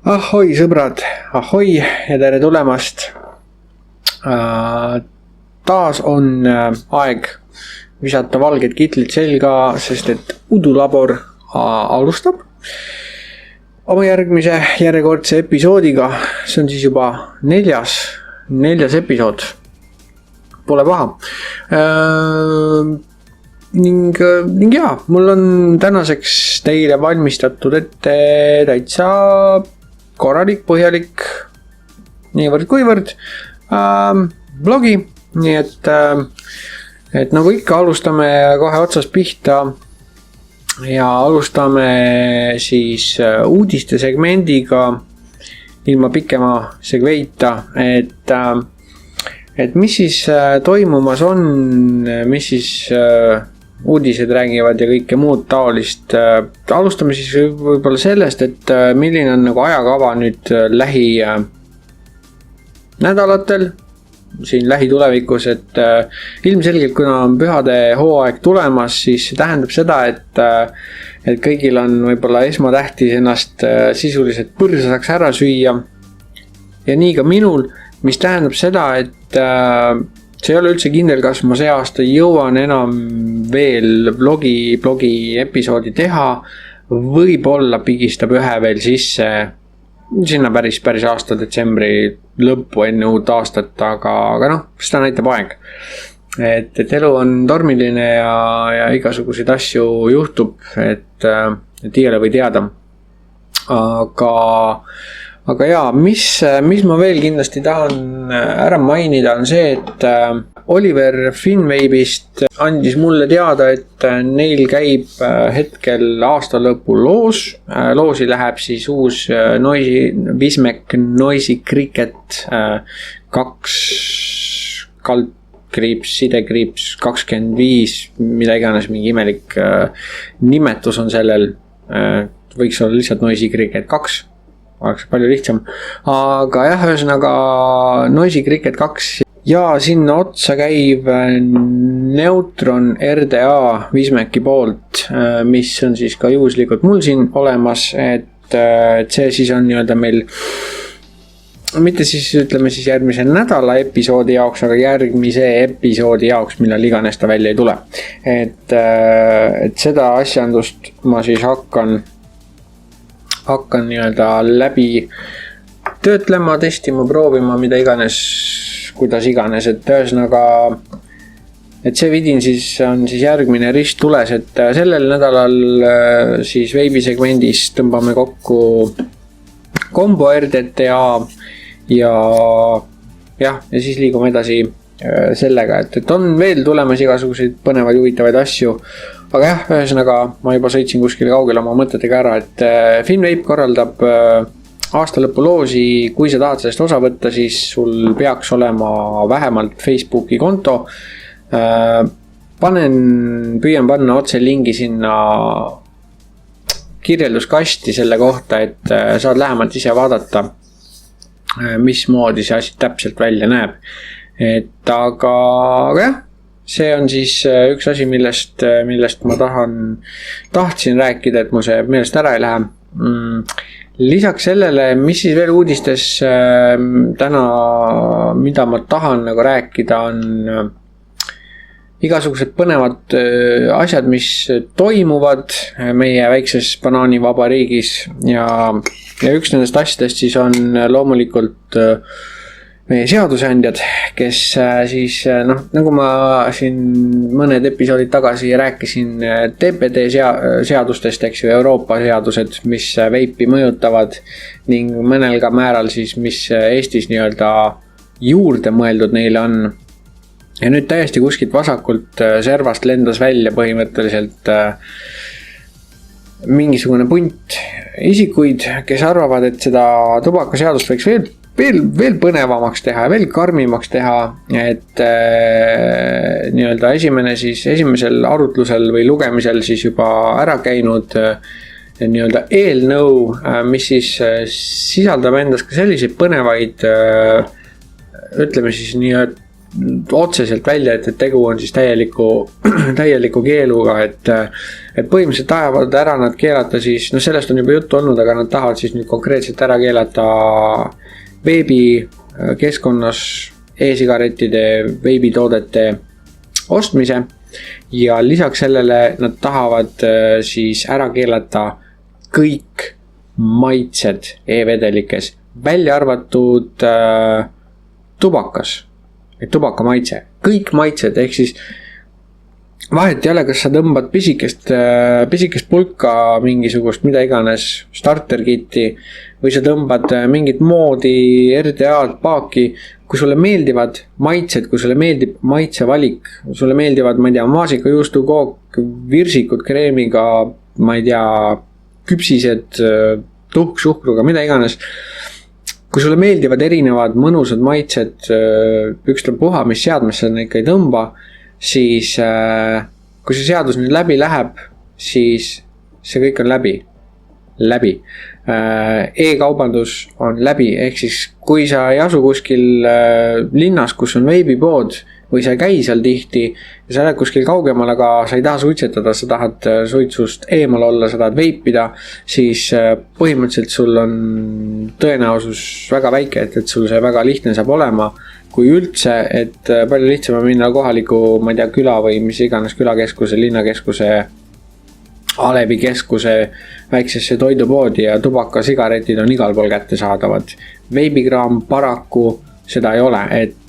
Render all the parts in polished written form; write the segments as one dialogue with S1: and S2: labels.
S1: Ahoi sõbrad, ahoi ja tere tulemast. Taas on aeg visata valged kitlid selga, sest et udulabor alustab oma järjekordse episoodiga. See on siis juba neljas episood. Pole paha. Ning jaa, mul on tänaseks teile valmistatud ette täitsa korralik, põhjalik, niivõrd kuivõrd blogi, nii et nagu ikka alustame kohe otsast pihta ja alustame siis uudiste segmendiga ilma pikema segveita, et mis siis toimumas on, mis siis uudised räägivad ja kõike muud taolist. Alustame siis võib-olla sellest, et milline on nagu ajakava nüüd nädalatel, siin lähitulevikus, et ilmselgelt kuna on pühade hooaeg tulemas, siis see tähendab seda, et kõigil on võib-olla esmatähtis ennast sisuliselt põrsasaks ära süüa ja nii ka minul, mis tähendab seda, et see ei ole üldse kindel, kas ma see aasta jõuan enam veel blogi episoodi teha, võib-olla pigistab ühe veel sisse sinna päris aasta detsembri lõppu enne uut aastat, aga noh, seda näitab aeg. Et elu on tormiline ja igasuguseid asju juhtub, et ei ole või teada. Aga jaa, mis ma veel kindlasti tahan ära mainida on see, et Oliver Finwave'ist andis mulle teada, et neil käib hetkel aasta lõpu loos. Loosi läheb siis uus Wismec Noisy Cricket 2 kaldkriips, sidekriips 25, mida iganes mingi imelik nimetus on sellel. Võiks olla lihtsalt Noisy Cricket 2. Oleks palju lihtsam, aga jah, ühesõnaga Noisy Cricket 2 ja sinna otsa käib Neutron RDA Wismeci poolt, mis on siis ka juhuslikult mul siin olemas, et see siis on nii-öelda meil mitte siis ütleme siis järgmise nädala episoodi jaoks, aga järgmise episoodi jaoks, millal iganes ta välja ei tule. Et seda asjandust ma siis hakkan nii-öelda läbi töötlema, testima, proovima, mida iganes, kuidas iganes, et ühesõnaga, et see vidin siis on siis järgmine rist tules, et sellel nädalal siis veebisegmendis tõmbame kokku kombo RDTA ja siis liigume edasi sellega, et on veel tulemas igasuguseid põnevaid huvitavaid asju. Aga jah, ühesõnaga ma juba sõitsin kuskil kaugele oma mõtetega ära, et Finwave korraldab aasta lõpu loosi. Kui sa tahad sellest osa võtta, siis sul peaks olema vähemalt Facebooki konto. Püüan panna otse lingi sinna kirjelduskasti selle kohta, et saad lähemalt ise vaadata, mismoodi see asi täpselt välja näeb. Aga jah, see on siis üks asi, millest ma tahtsin rääkida, et mul see meelest ära ei lähe. Lisaks sellele, mis siis veel uudistes täna, mida ma tahan nagu rääkida, on igasugused põnevad asjad, mis toimuvad meie väikses banaanivabariigis ja üks nendest asjadest siis on loomulikult meie seadusandjad, kes siis nagu ma siin mõned episoodid tagasi rääkisin TPD seadustest, eks ju, Euroopa seadused, mis veipi mõjutavad ning mõnel ka määral siis, mis Eestis nii-öelda juurde mõeldud neile on. Ja nüüd täiesti kuskilt vasakult servast lendas välja põhimõtteliselt mingisugune punt isikuid, kes arvavad, et seda tubakaseadust võiks veel põnevamaks teha ja veel karmimaks teha, et nii-öelda esimesel arutlusel või lugemisel siis juba ära käinud nii-öelda eelnõu, mis siis sisaldab endas ka selliseid põnevaid, ütleme siis nii-öelda otseselt välja, et tegu on siis täieliku keeluga, et põhimõtteliselt tahavad ära nad keelata siis, sellest on juba juttu olnud, aga nad tahavad siis nüüd konkreetselt ära keelata veebikeskkonnas e-sigarettide, veebitoodete ostmise ja lisaks sellele nad tahavad siis ära keelata kõik maitsed e-vedelikes, välja arvatud tubakas. Tubaka maitse, kõik maitsed, ehk siis vahet ei ole, kas sa tõmbad pisikest pulka mingisugust, mida iganes, starterkitti või sa tõmbad mingit moodi RDA-d paaki, kui sulle meeldivad maitsed, kui sulle meeldib maitsevalik, sulle meeldivad, ma ei tea, maasikajuustu, kook, virsikud kreemiga, ma ei tea, küpsised, tuhk suhkruga, mida iganes. Kui sulle meeldivad erinevad mõnusad maitsed, ükspuha, mis seadmesse neid ikka ei tõmba, siis kui see seadus nüüd läbi läheb, siis see kõik on läbi. E-kaubandus on läbi, ehk siis kui sa ei asu kuskil linnas, kus on veebipood või sa ei käi seal tihti ja sa oled kuskil kaugemal, aga sa ei taha suitsetada, sa tahad suitsust eemal olla, sa tahad veipida, siis põhimõtteliselt sul on tõenäosus väga väike, et sul see väga lihtne saab olema, kui üldse, et palju lihtsam on minna kohaliku, ma ei tea, küla või mis iganes külakeskuse, linnakeskuse, Alevikeskuse väiksesse toidupoodi ja tubakasigaretid on igal pool kättesaadavad. Veibikraam paraku seda ei ole, et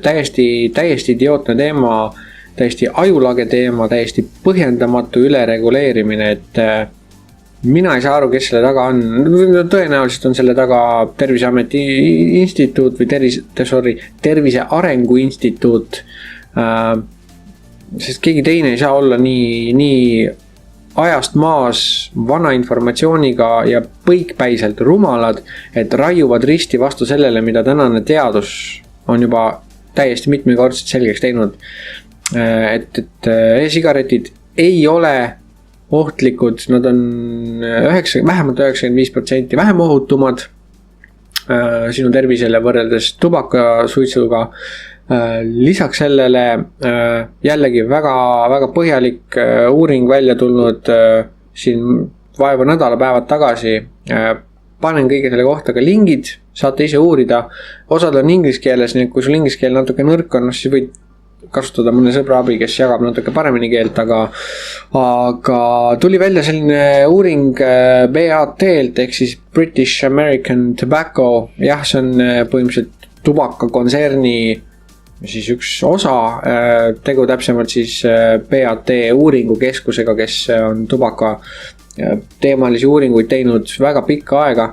S1: täiesti idiootne teema, täiesti ajulage teema, täiesti põhjendamatu ülereguleerimine, et mina ei saa aru, kes selle taga on. Tõenäoliselt on selle taga Terviseameti instituut või Tervise Arengu Instituut, sest keegi teine ei saa olla nii ajast maas vana informatsiooniga ja põikpäiselt rumalad, et raiuvad risti vastu sellele, mida tänane teadus on juba täiesti mitmekordselt selgeks teinud. Et e-sigaretid ei ole ohtlikud, nad on vähemalt 95% vähem ohutumad sinu tervisele võrreldes tubakasuitsuga. Lisaks sellele jällegi väga põhjalik uuring välja tulnud siin vaeva nädalapäevad tagasi. Panen kõige selle kohta ka lingid, saate ise uurida. Osad on inglise keeles, nii et kui sul inglise keel natuke nõrk on, siis võid kasutada mõne sõbra abi, kes jagab natuke paremini keelt, aga tuli välja selline uuring BAT-lt ehk siis British American Tobacco. Jah, see on põhimõtteliselt tubakakontserni siis üks osa, tegu täpsemalt siis BAT uuringukeskusega, kes on tubaka teemalisi uuringuid teinud väga pikka aega.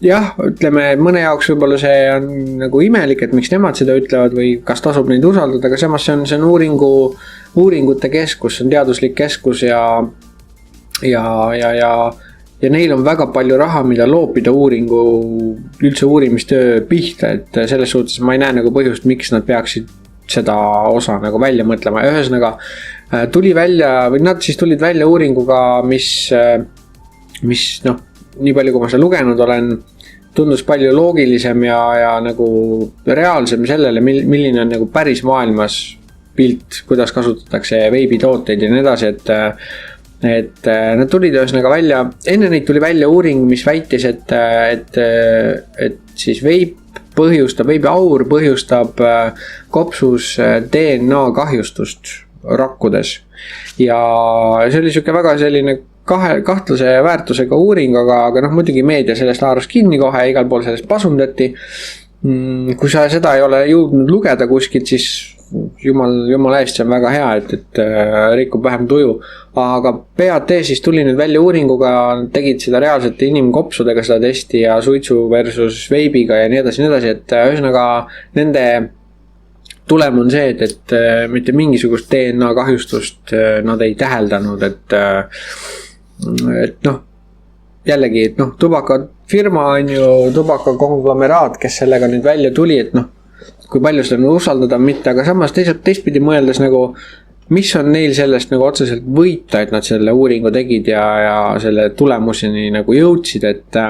S1: Jah, ütleme, mõne jaoks võib-olla see on nagu imelik, et miks nemad seda ütlevad või kas tasub neid usaldada, aga samas see on uuringute keskus, see on teaduslik keskus ja neil on väga palju raha, mida loopida üldse uurimistöö pihta, et selles suhtes ma ei näe nagu põhjust, miks nad peaksid seda osa nagu välja mõtlema. Ühesõnaga nad tulid välja uuringuga, mis nii palju kui ma seda lugenud olen, tundus palju loogilisem ja nagu reaalsem sellele, milline on nagu päris maailmas pilt, kuidas kasutatakse veebitooteid ja nii edasi, et nad tulid ühesõnaga välja, enne neid tuli välja uuring, mis väitis, et siis veibiaur põhjustab kopsus DNA kahjustust rakkudes. Ja see oli siuke väga selline kahtlase väärtusega uuring, aga muidugi meedia sellest haaras kinni kohe, igal pool sellest pasundati. Kui sa seda ei ole jõudnud lugeda kuskilt, siis jumal eest, see on väga hea, et rikub vähem tuju. Aga BAT siis tuli nüüd välja uuringuga, tegid seda reaalselt inimkopsudega seda testi ja suitsu versus veibiga ja nii edasi, et ühesõnaga nende tulem on see, et mitte mingisugust DNA kahjustust nad ei täheldanud, et jällegi, et noh, tubakafirma on ju tubakakonglomeraat, kes sellega nüüd välja tuli, et noh, kui palju seda nagu usaldada, mitte, aga samas teistpidi mõeldes nagu, mis on neil sellest nagu otseselt võita, et nad selle uuringu tegid ja selle tulemuseni nagu jõudsid, et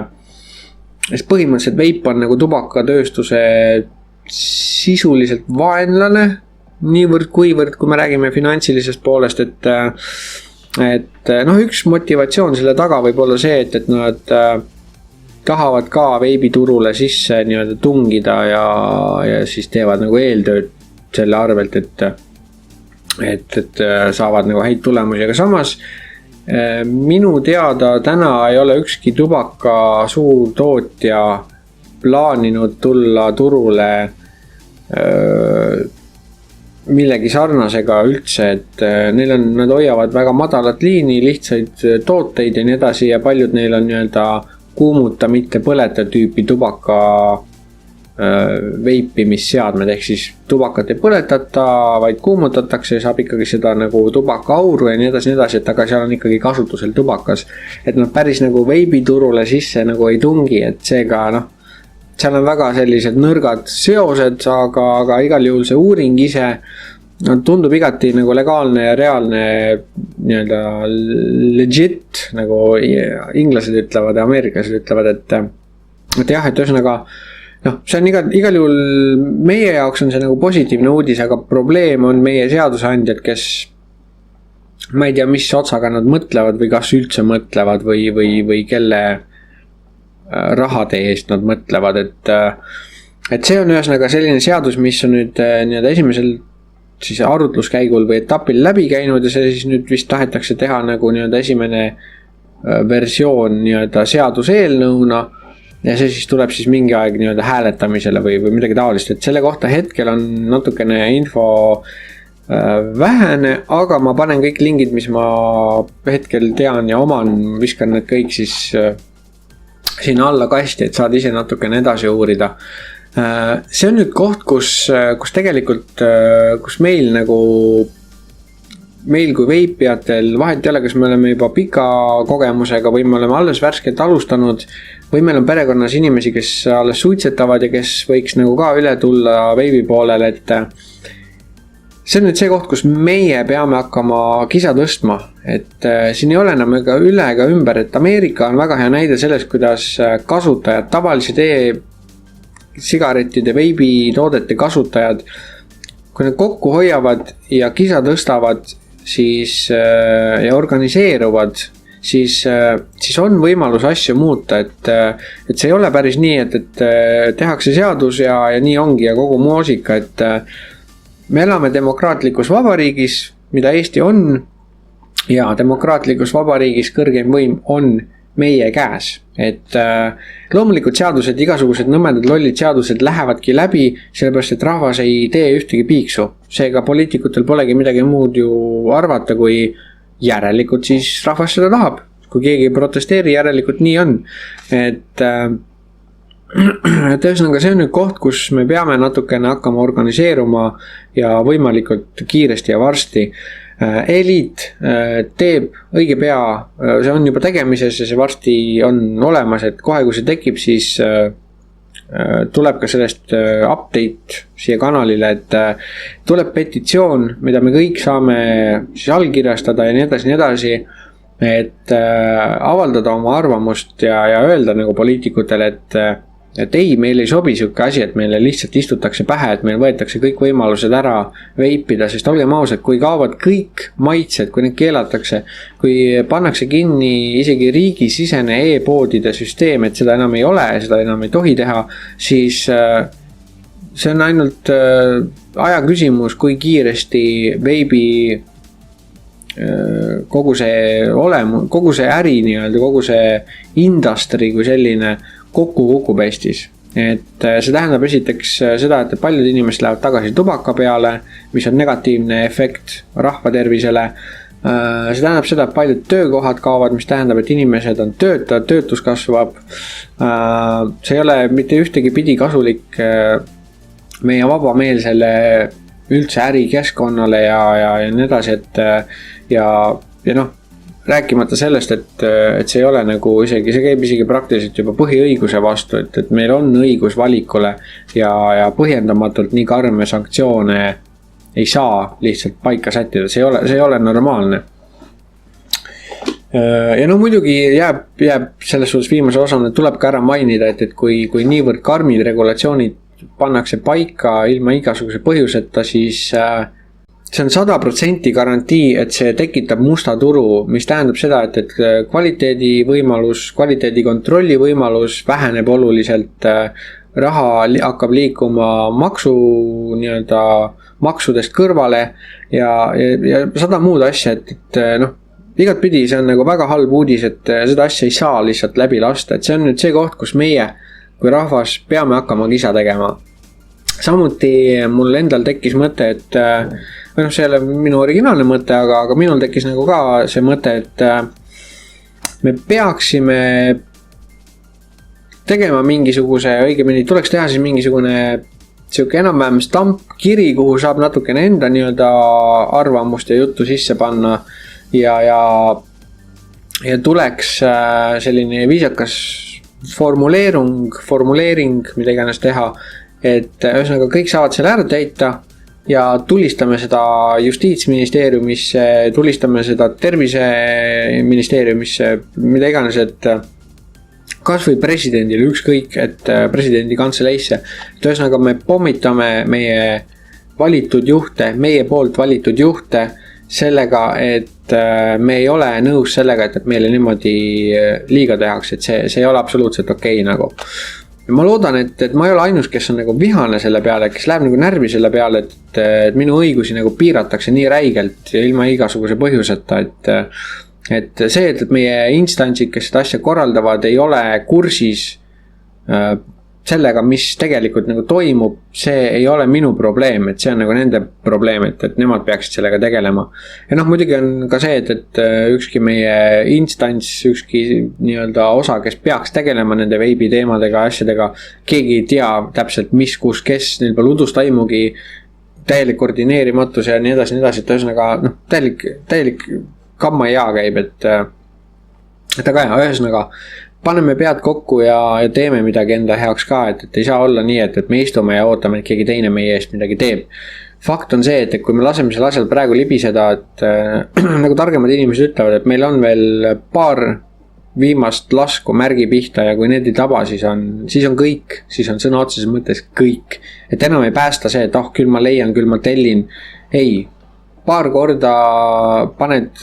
S1: põhimõtteliselt veip on nagu tubakatööstuse sisuliselt vaenlane, niivõrd kuivõrd, kui me räägime finantsilisest poolest, et noh, üks motivatsioon selle taga võib olla see, et nad tahavad ka veibiturule sisse nii-öelda tungida ja siis teevad nagu eeltööd selle arvelt, et saavad nagu häid tulemusi, aga samas minu teada täna ei ole ükski tubaka suurtootja plaaninud tulla turule millegi sarnasega üldse, et nad hoiavad väga madalat liini, lihtsaid tooteid ja nii edasi ja paljud neil on nii-öelda kuumuta, mitte põleta tüüpi tubaka veipimisseadmed, ehk siis tubakat ei põletata, vaid kuumutatakse ja saab ikkagi seda nagu tubakaauru ja nii edasi, et aga seal on ikkagi kasutusel tubakas. Et nad päris nagu veibiturule sisse nagu ei tungi, et seega noh, seal on väga sellised nõrgad seosed, aga igal juhul see uuring ise tundub igati nagu legaalne ja reaalne nii-öelda legit, nagu inglased ütlevad ja ameeriklased ütlevad, et jah, et ühesõnaga noh, see on igal juhul meie jaoks on see nagu positiivne uudis, aga probleem on meie seadusandjad, kes ma ei tea, mis otsaga nad mõtlevad või kas üldse mõtlevad või kelle rahade eest nad mõtlevad, et see on ühesõnaga selline seadus, mis on nüüd nii-öelda esimesel siis arutluskäigul või etapil läbi käinud ja see siis nüüd vist tahetakse teha nagu nii-öelda esimene versioon nii-öelda seaduseelnõuna ja see siis tuleb siis mingi aeg nii-öelda hääletamisele või midagi taolist, et selle kohta hetkel on natukene info vähene, aga ma panen kõik lingid, mis ma hetkel tean ja oman, viskan need kõik siis sinna alla kasti, et saad ise natukene edasi uurida. See on nüüd koht, kus tegelikult, kus meil kui veipijatel vahet ei ole, kas me oleme juba pika kogemusega või me oleme alles värskelt alustanud või meil on perekonnas inimesi, kes alles suitsetavad ja kes võiks nagu ka üle tulla veibi poolele, et see on nüüd see koht, kus meie peame hakkama kisa tõstma, et siin ei ole enam ega üle ega ümber, et Ameerika on väga hea näide sellest, kuidas kasutajad, tavalised sigarettide, veibitoodete kasutajad, kui nad kokku hoiavad ja kisa tõstavad, siis ja organiseeruvad, siis on võimalus asju muuta, et see ei ole päris nii, et tehakse seadus ja nii ongi ja kogu muusika, et me elame demokraatlikus vabariigis, mida Eesti on ja demokraatlikus vabariigis kõrgeim võim on meie käes, et loomulikult seadused, igasugused nõmedad lollid seadused lähevadki läbi, sellepärast et rahvas ei tee ühtegi piiksu, seega poliitikutel polegi midagi muud ju arvata, kui järelikult siis rahvas seda tahab, kui keegi ei protesteeri, järelikult nii on, et ühesõnaga see on nüüd koht, kus me peame natukene hakkama organiseeruma ja võimalikult kiiresti ja varsti. Eliit teeb õige pea, see on juba tegemises ja see varsti on olemas, et kohe kui see tekib, siis tuleb ka sellest update siia kanalile, et tuleb petitsioon, mida me kõik saame siis allkirjastada ja nii edasi, et avaldada oma arvamust ja öelda nagu poliitikutele, et ei, meil ei sobi siuke asi, et meile lihtsalt istutakse pähe, et meil võetakse kõik võimalused ära veipida, sest olgem ausad, kui kaovad kõik maitsed, kui need keelatakse, kui pannakse kinni isegi riigisisene e-poodide süsteem, et seda enam ei ole, seda enam ei tohi teha, siis see on ainult aja küsimus, kui kiiresti veibi kogu see äri nii-öelda, kogu see industry kui selline kokku kukub Eestis, et see tähendab esiteks seda, et paljud inimesed lähevad tagasi tubaka peale, mis on negatiivne efekt rahva tervisele. See tähendab seda, et paljud töökohad kaovad, mis tähendab, et inimesed on töötavad, töötus kasvab. See ei ole mitte ühtegi pidi kasulik meie vabameelsele üldse ärikeskkonnale ja nii edasi, et ja noh, rääkimata sellest, et see ei ole nagu isegi, see käib isegi praktiliselt juba põhiõiguse vastu, et meil on õigus valikule ja põhjendamatult nii karme sanktsioone ei saa lihtsalt paika sättida, see ei ole normaalne. Ja no muidugi jääb selles suhtes viimase osana, tuleb ka ära mainida, et kui niivõrd karmid regulatsioonid pannakse paika ilma igasuguse põhjuseta, siis see on 100% garantii, et see tekitab musta turu, mis tähendab seda, et kvaliteedi võimalus, kvaliteedi kontrolli võimalus väheneb oluliselt, raha hakkab liikuma maksudest kõrvale ja 100 muud asja, et noh, igat pidi see on nagu väga halb uudis, et seda asja ei saa lihtsalt läbi lasta, et see on nüüd see koht, kus meie kui rahvas peame hakkama kisa tegema. Samuti mul endal tekkis mõte, et või noh, see ei ole minu originaalne mõte, aga minul tekkis nagu ka see mõte, et me peaksime tegema mingisuguse, õigemini tuleks teha siis mingisugune siuke enam-vähem stampkiri, kuhu saab natukene enda nii-öelda arvamust ja juttu sisse panna ja tuleks selline viisakas formuleering, mida iganes teha, et ühesõnaga kõik saavad selle ära täita ja tulistame seda justiitsministeeriumisse, tulistame seda terviseministeeriumisse, mida iganes, et kas või presidendile, ükskõik, et presidendi kantseleisse. Et ühesõnaga me pommitame meie valitud juhte, meie poolt valitud juhte sellega, et me ei ole nõus sellega, et meile niimoodi liiga tehakse, et see ei ole absoluutselt okei nagu. Ja ma loodan, et ma ei ole ainus, kes on nagu vihane selle peale, kes läheb nagu närvi selle peale, et minu õigusi nagu piiratakse nii räigelt ja ilma igasuguse põhjuseta, et see, et meie instantsid, kes seda asja korraldavad, ei ole kursis sellega, mis tegelikult nagu toimub, see ei ole minu probleem, et see on nagu nende probleem, et nemad peaksid sellega tegelema. Ja noh, muidugi on ka see, et ükski meie instants, ükski nii-öelda osa, kes peaks tegelema nende veibi teemadega, asjadega, keegi ei tea täpselt mis, kus, kes, neil pole udust aimugi, täielik koordineerimatus ja nii edasi, et ühesõnaga, noh, täielik kamma ja käib, et aga jah, ühesõnaga, paneme pead kokku ja teeme midagi enda heaks ka, et ei saa olla nii, et me istume ja ootame, et keegi teine meie eest midagi teeb. Fakt on see, et kui me laseme selle asjal praegu libiseda, et nagu targemad inimesed ütlevad, et meil on veel paar viimast lasku märgi pihta ja kui need ei taba, siis on kõik, siis on sõna otseses mõttes kõik. Et enam ei päästa see, et küll ma leian, küll ma tellin. Ei, paar korda paned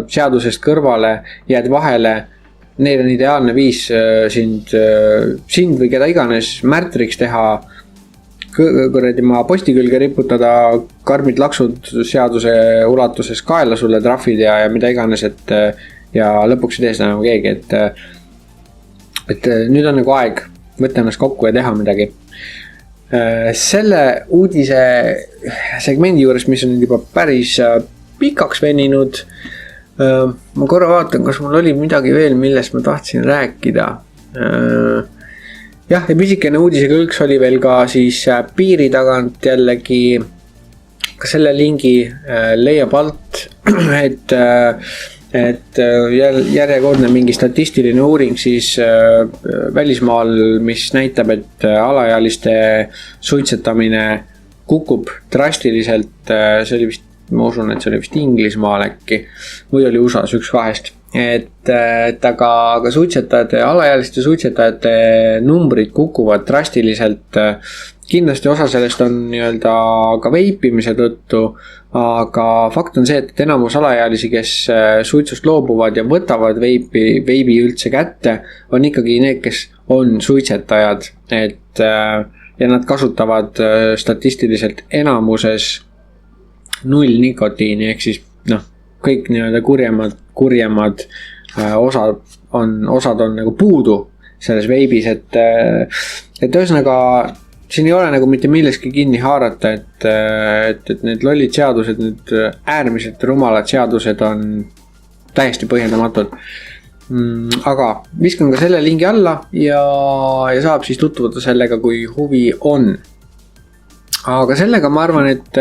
S1: seadusest kõrvale, jääd vahele, neil on ideaalne viis sind või keda iganes märtriks teha, posti külge riputada, karmid laksud seaduse ulatuses kaela sulle trahvid ja mida iganes, ja lõpuks ei tee seda nagu keegi, et nüüd on nagu aeg võtta ennast kokku ja teha midagi. Selle uudise segmendi juures, mis on juba päris pikaks veninud, ma korra vaatan, kas mul oli midagi veel, millest ma tahtsin rääkida. Jah, ja pisikene uudise kõlks oli veel ka siis piiri tagant jällegi, ka selle lingi leiab alt, et järjekordne mingi statistiline uuring siis välismaal, mis näitab, et alaealiste suitsetamine kukub drastiliselt, see oli vist, ma usun, et see oli vist Inglismaal äkki või oli USAs üks kahest, et aga suitsetajate, alaealiste suitsetajate numbrid kukuvad drastiliselt. Kindlasti osa sellest on nii-öelda ka veipimise tõttu, aga fakt on see, et enamus alaealisi, kes suitsust loobuvad ja võtavad veibi üldse kätte, on ikkagi need, kes on suitsetajad, ja nad kasutavad statistiliselt enamuses 0 nikotiini, ehk siis kõik nii-öelda kurjemad osad on nagu puudu selles veibis, et ühesõnaga siin ei ole nagu mitte milleski kinni haarata, et need lollid seadused, need äärmiselt rumalad seadused on täiesti põhjendamatud. Aga viskan ka selle lingi alla ja saab siis tutvuda sellega, kui huvi on. Aga sellega ma arvan, et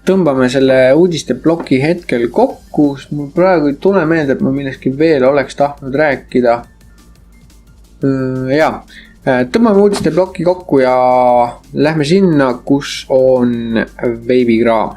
S1: tõmbame selle uudisteploki hetkel kokku, sest mul praegu ei tule meelde, et ma millestki veel oleks tahtnud rääkida. Jaa, tõmbame uudisteploki kokku ja lähme sinna, kus on veebikraam.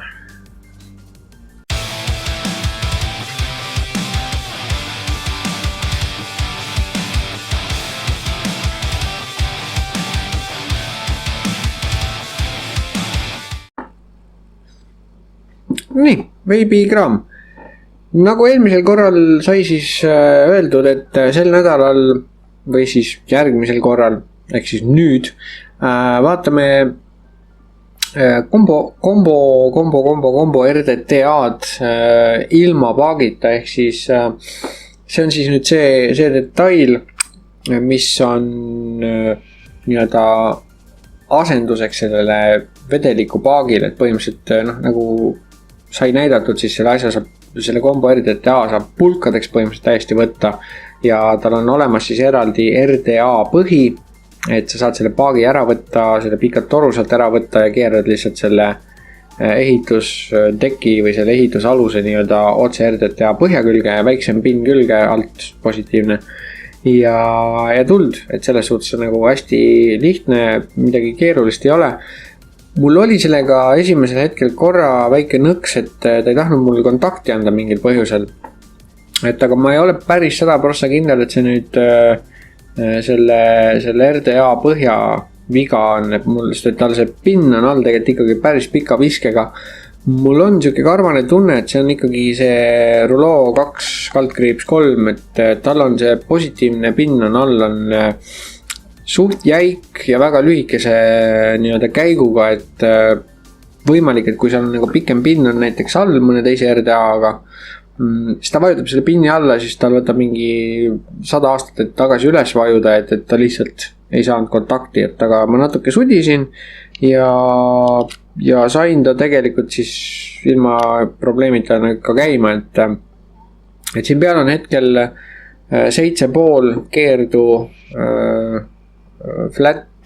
S1: Nii, veebikraam. Nagu eelmisel korral sai siis öeldud, et sel nädalal või siis järgmisel korral, ehk siis nüüd, vaatame kombo RDTA-d ilma paagita, ehk siis see on siis nüüd see detail, mis on nii-öelda asenduseks sellele vedeliku paagile, et põhimõtteliselt nagu sai näidatud, siis selle asja saab, selle kombo RDTA saab pulkadeks põhimõtteliselt täiesti võtta ja tal on olemas siis eraldi RDA põhi, et sa saad selle paagi ära võtta, selle pikalt toru sealt ära võtta ja keerad lihtsalt selle ehitusteki või selle ehitusaluse nii-öelda otse RDTA põhja külge ja väiksem pin külge alt positiivne ja tuld, et selles suhtes on nagu hästi lihtne, midagi keerulist ei ole. Mul oli sellega esimesel hetkel korra väike nõks, et ta ei tahtnud mul kontakti anda mingil põhjusel. Et aga ma ei ole päris 100% kindel, et see nüüd selle RDA põhja viga on, et mul tal see pin on all tegelikult ikkagi päris pika viskega. Mul on siuke karvane tunne, et see on ikkagi see Rouleau 2/3, et tal on see positiivne pin on all on suht jäik ja väga lühikese nii-öelda käiguga, et võimalik, et kui seal on nagu pikem pin on näiteks all mõne teise RDA-ga, siis ta vajutab selle pinni alla, siis tal võtab mingi 100 aastat, et tagasi üles vajuda, et ta lihtsalt ei saanud kontakti, et aga ma natuke sudisin ja sain ta tegelikult siis ilma probleemita ka käima, et siin peal on hetkel 7,5 keerdu flat,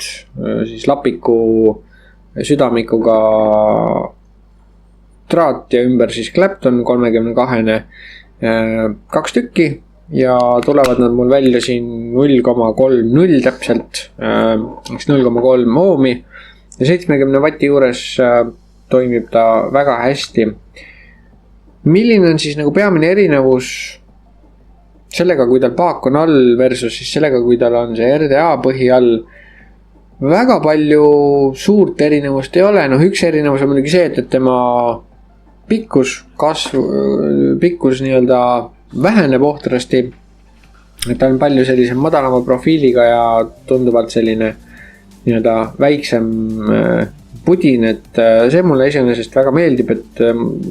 S1: siis lapiku südamikuga traat ja ümber siis Clapton 32-ne 2 tükki ja tulevad nad mul välja siin 0,30 täpselt, 0,3 ohmi ja 70 vatti juures toimib ta väga hästi. Milline on siis nagu peamine erinevus sellega, kui tal paak on all versus siis sellega, kui tal on see RDA põhi all? Väga palju suurt erinevust ei ole, üks erinevus on muidugi see, et tema pikkus nii-öelda väheneb ohtrasti, et ta on palju sellise madalama profiiliga ja tunduvalt selline nii-öelda väiksem pudin, et see mulle iseenesest väga meeldib, et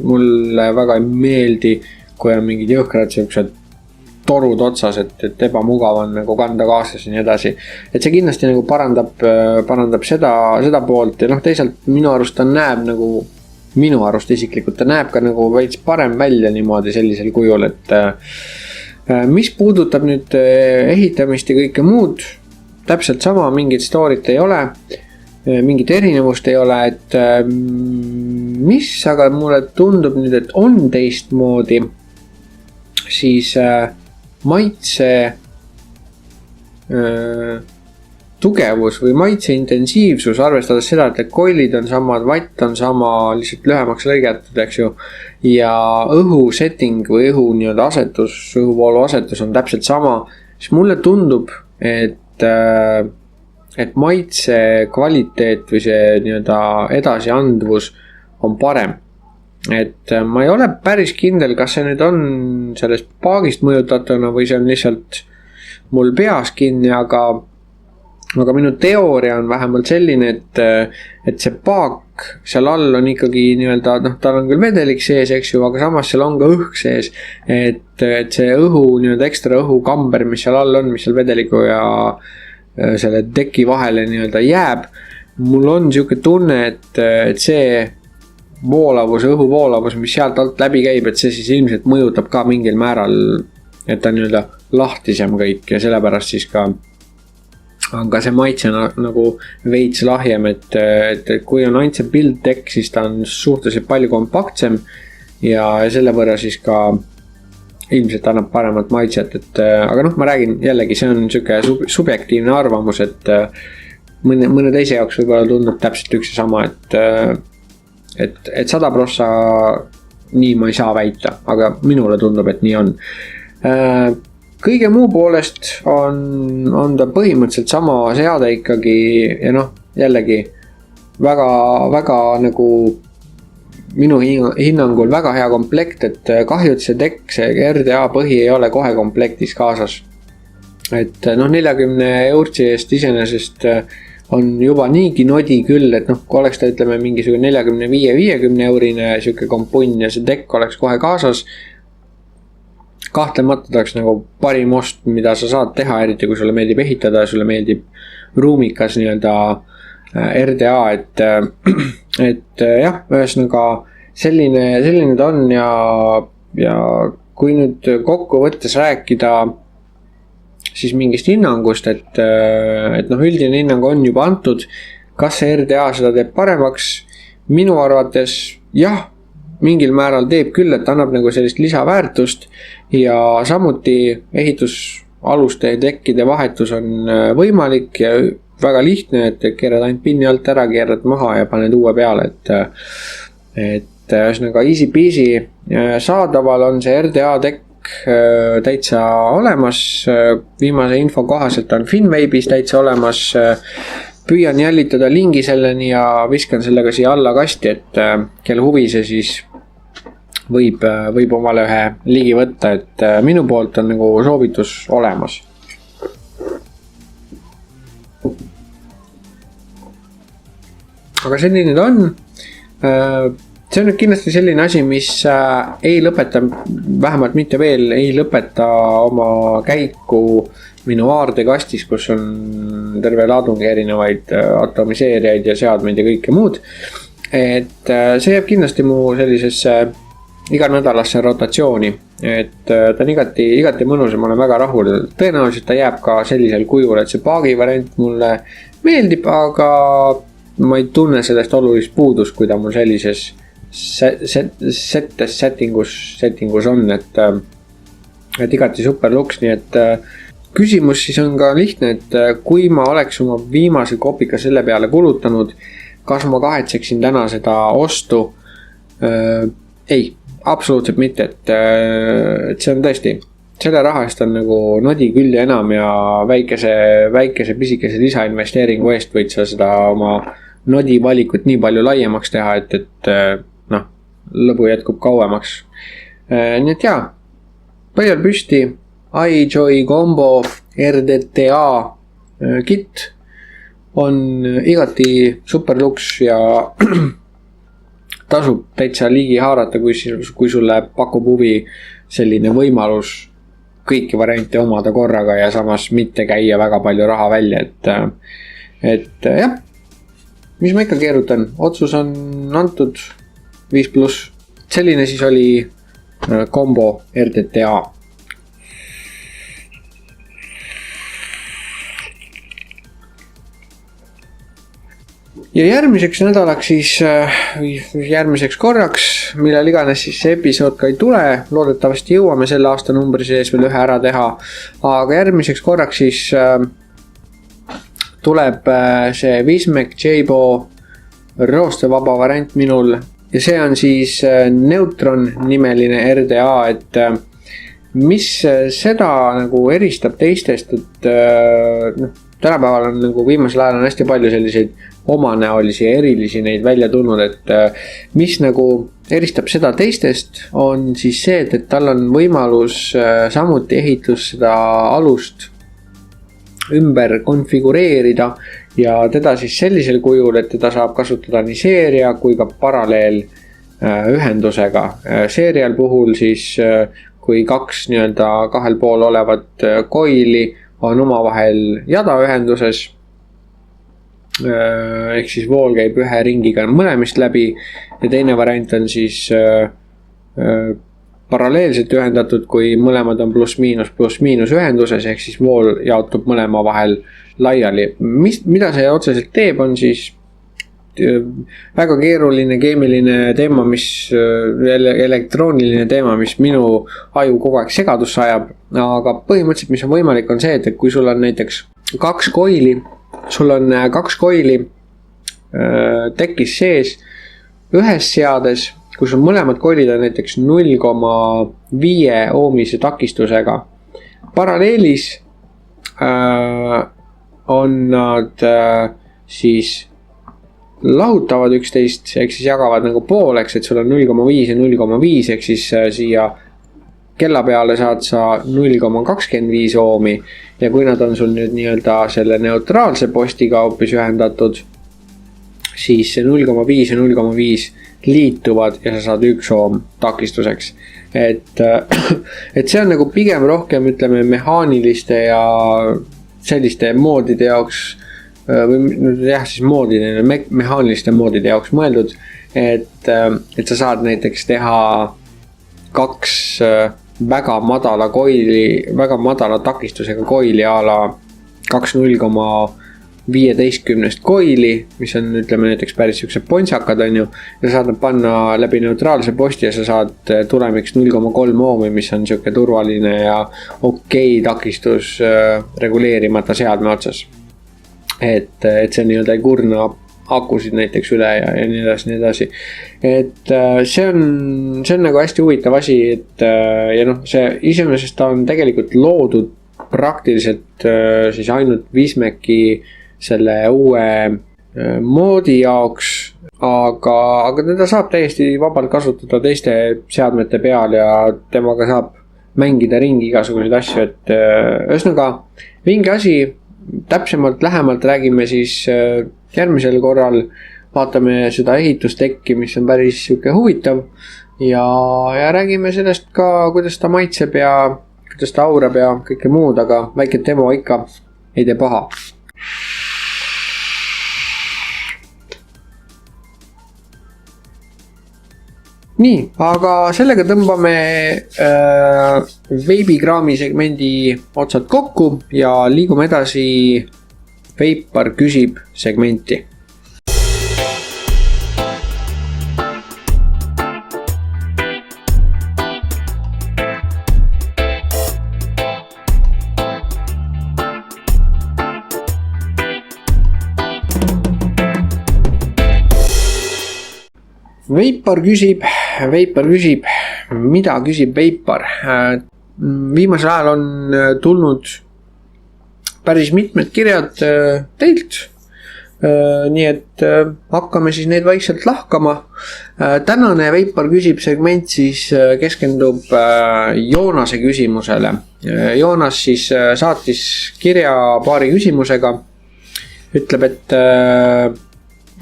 S1: mulle väga ei meeldi, kui on mingid jõhkrad siuksed torud otsas, et ebamugav on nagu kanda kaasas ja nii edasi. Et see kindlasti nagu parandab seda poolt ja teisalt minu arust ta näeb nagu, minu arust isiklikult ta näeb ka nagu veits parem välja niimoodi sellisel kujul, et mis puudutab nüüd ehitamist ja kõike muud, täpselt sama, mingit story't ei ole, mingit erinevust ei ole, et mis aga mulle tundub nüüd, et on teistmoodi, siis maitse tugevus või maitse intensiivsus, arvestades seda, et kollid on samad, vatt on sama, lihtsalt lühemaks lõigatud, eks ju, ja õhu setting või õhu nii-öelda asetus, õhuvoolu asetus on täpselt sama, siis mulle tundub, et maitse kvaliteet või see nii-öelda edasiandvus on parem. Et ma ei ole päris kindel, kas see nüüd on sellest paagist mõjutatuna või see on lihtsalt mul peas kinni, aga minu teooria on vähemalt selline, et see paak seal all on ikkagi nii-öelda, tal on küll vedelik sees, eks ju, aga samas seal on ka õhk sees, et see õhu, nii-öelda ekstra õhukamber, mis seal all on, mis seal vedeliku ja selle teki vahele nii-öelda jääb, mul on siuke tunne, et see õhuvoolavus, mis sealt alt läbi käib, et see siis ilmselt mõjutab ka mingil määral, et ta nii-öelda lahtisem kõik ja sellepärast siis ka aga see maitse nagu veits lahjem, et kui on ainult see build deck, siis ta on suhteliselt palju kompaktsem ja selle võrra siis ka ilmselt annab paremat maitset, aga noh, ma räägin jällegi, see on siuke subjektiivne arvamus, et mõne teise jaoks võib-olla tundub täpselt üks ja sama, et 100% nii ma ei saa väita, aga minule tundub, et nii on. Kõige muu poolest on ta põhimõtteliselt sama seade ikkagi ja noh, jällegi väga nagu minu hinnangul väga hea komplekt, et kahju, et see dekk, see RDA põhi ei ole kohe komplektis kaasas. Et noh, 40 eurtsi eest iseenesest on juba niigi nodi küll, et noh, kui oleks ta ütleme mingisugune 45-50 eurine siuke kompunn ja see dekk oleks kohe kaasas, kahtlemata ta oleks nagu parim ost, mida sa saad teha, eriti kui sulle meeldib ehitada ja sulle meeldib ruumikas nii-öelda RDA, et jah, ühesõnaga selline ta on ja kui nüüd kokkuvõttes rääkida siis mingist hinnangust, et noh, üldine hinnang on juba antud, kas see RDA seda teeb paremaks, minu arvates jah, mingil määral teeb küll, et annab nagu sellist lisaväärtust ja samuti ehitusaluste dekkide vahetus on võimalik ja väga lihtne, et keerad ainult pinni alt ära, keerad maha ja paned uue peale, et ühesõnaga easy peasy. Saadaval on see RDA dekk täitsa olemas, viimase info kohaselt on Finwabe'is täitsa olemas, püüan jällitada lingi selleni ja viskan sellega siia alla kasti, et kelle huvi see siis võib omale ühe ligi võtta, et minu poolt on nagu soovitus olemas. Aga selline ta on. See on nüüd kindlasti selline asi, mis ei lõpeta, vähemalt mitte veel, ei lõpeta oma käiku minu aardekastis, kus on terve ladungi erinevaid atomiseerijaid ja seadmeid ja kõike muud. Et see jääb kindlasti mu sellisesse iganädalasse rotatsiooni, et ta on igati mõnus ja ma olen väga rahul. Tõenäoliselt ta jääb ka sellisel kujul, et see paagi variant mulle meeldib, aga ma ei tunne sellest olulist puudust, kui ta mul sellises settingus on, et igati super luks, nii et küsimus siis on ka lihtne, et kui ma oleks oma viimase kopika selle peale kulutanud, kas ma kahetseksin täna seda ostu? Ei, absoluutselt mitte, et see on tõesti, selle raha eest on nagu nodi küll ja enam ja väikese pisikese lisainvesteeringu eest võid sa seda oma nodi valikut nii palju laiemaks teha, et noh, lõbu jätkub kauemaks. Nii et jaa, põhjal püsti iJoy Combo RDTA kit on igati super luks ja tasub täitsa ligi haarata, kui sulle pakub huvi selline võimalus kõiki variante omada korraga ja samas mitte käia väga palju raha välja, et jah, mis ma ikka keerutan, otsus on antud 5+. Selline siis oli Combo RDTA. Ja järgmiseks nädalaks siis, järgmiseks korraks, millal iganes siis see episood ka ei tule, loodetavasti jõuame selle aasta numbri sees veel ühe ära teha, aga järgmiseks korraks siis tuleb see Wismec Jaybo roostevaba variant minul ja see on siis Neutron nimeline RDA, et mis seda nagu eristab teistest, et tänapäeval on nagu viimasel ajal on hästi palju selliseid omanäolisi ja erilisi neid välja tulnud, et mis nagu eristab seda teistest on siis see, et tal on võimalus samuti ehitus seda alust ümber konfigureerida ja teda siis sellisel kujul, et teda saab kasutada nii seeria kui ka paralleel ühendusega. Seerial puhul siis kui kaks nii-öelda kahel pool olevat koili on omavahel jadaühenduses, ehk siis vool käib ühe ringiga mõlemist läbi ja teine variant on siis paralleelselt ühendatud, kui mõlemad on pluss-miinus ühenduses, ehk siis vool jaotub mõlema vahel laiali. Mida see otseselt teeb, on siis väga keeruline keemiline teema, elektrooniline teema, mis minu aju kogu aeg segadusse ajab, aga põhimõtteliselt, mis on võimalik, on see, et kui sul on näiteks kaks koili tekkis sees ühes seades, kus on mõlemad koilid on näiteks 0,5 ohmise takistusega. Paralleelis on nad siis lahutavad üksteist, ehk siis jagavad nagu pooleks, et sul on 0,5 ja 0,5, ehk siis siia kella peale saad sa 0,25 ohmi ja kui nad on sul nüüd nii-öelda selle neutraalse postiga hoopis ühendatud, siis see 0,5 ja 0,5 liituvad ja sa saad 1 ohm takistuseks. Et see on nagu pigem rohkem, ütleme, mehaaniliste ja selliste moodide jaoks, või jah, siis moodide, mehaaniliste moodide jaoks mõeldud, et sa saad näiteks teha kaks väga madala takistusega koili a la 2,0,15 koili, mis on, ütleme, näiteks päris siuksed pontsakad on ju, ja saad nad panna läbi neutraalse posti ja sa saad tulemiks 0,3 ohmi, mis on siuke turvaline ja okei takistus reguleerimata seadme otsas. Et see nii-öelda ei kurna akusid näiteks üle ja nii edasi. Et see on nagu hästi huvitav asi, et ja noh, see iseenesest on tegelikult loodud praktiliselt siis ainult Wismeki selle uue moodi jaoks, aga teda saab täiesti vabalt kasutada teiste seadmete peal ja temaga saab mängida ringi igasuguseid asju, et ühesõnaga vinge asi. Täpsemalt lähemalt räägime siis järgmisel korral, vaatame seda ehitustekki, mis on päris siuke huvitav ja räägime sellest ka, kuidas ta maitseb ja kuidas ta aurab ja kõike muud, aga väike demo ikka ei tee paha. Nii, aga sellega tõmbame veibikraami segmendi otsad kokku ja liigume edasi Veipar küsib segmenti. Veipar küsib, mida küsib Veipar? Viimasel ajal on tulnud päris mitmed kirjad teilt, nii et hakkame siis neid vaikselt lahkama. Tänane Veipar küsib segment siis keskendub Joonase küsimusele. Joonas siis saatis kirja paari küsimusega, ütleb,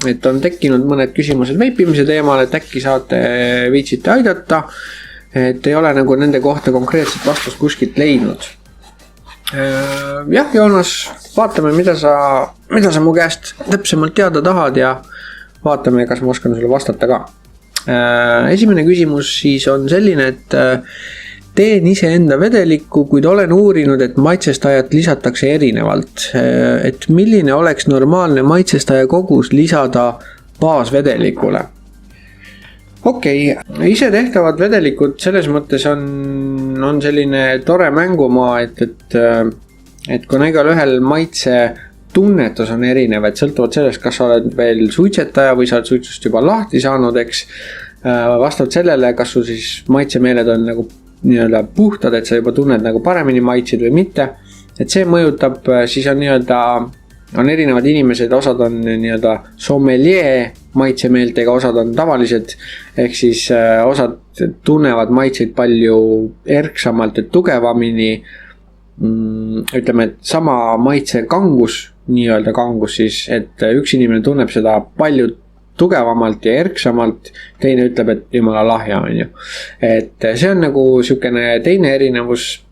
S1: et on tekkinud mõned küsimused veipimise teemal, et äkki saate viitsite aidata, et ei ole nagu nende kohta konkreetset vastust kuskilt leidnud. Jah, Joonas, vaatame, mida sa mu käest täpsemalt teada tahad ja vaatame, kas ma oskan sulle vastata ka. Esimene küsimus siis on selline, et teen iseenda vedelikku, kuid olen uurinud, et maitsestajat lisatakse erinevalt. Et milline oleks normaalne maitsestaja kogus lisada baasvedelikule? Okei, ise tehtavad vedelikud selles mõttes on selline tore mängumaa, et kuna igal ühel maitse tunnetus on erinev, et sõltuvalt sellest, kas sa oled veel suitsetaja või sa oled suitsust juba lahti saanud, eks vastavalt sellele, kas sul siis maitsemeeled on nagu nii-öelda puhtad, et sa juba tunned nagu paremini maitsid või mitte, et see mõjutab, siis on nii-öelda, on erinevad inimesed, osad on nii-öelda sommelier maitsemeeltega, osad on tavalised, ehk siis osad tunnevad maitseid palju erksamalt ja tugevamini, ütleme, et sama maitse kangus, nii-öelda kangus siis, et üks inimene tunneb seda palju tugevamalt ja erksamalt, teine ütleb, et jumala lahja on ju. Et see on nagu siukene teine erinevus,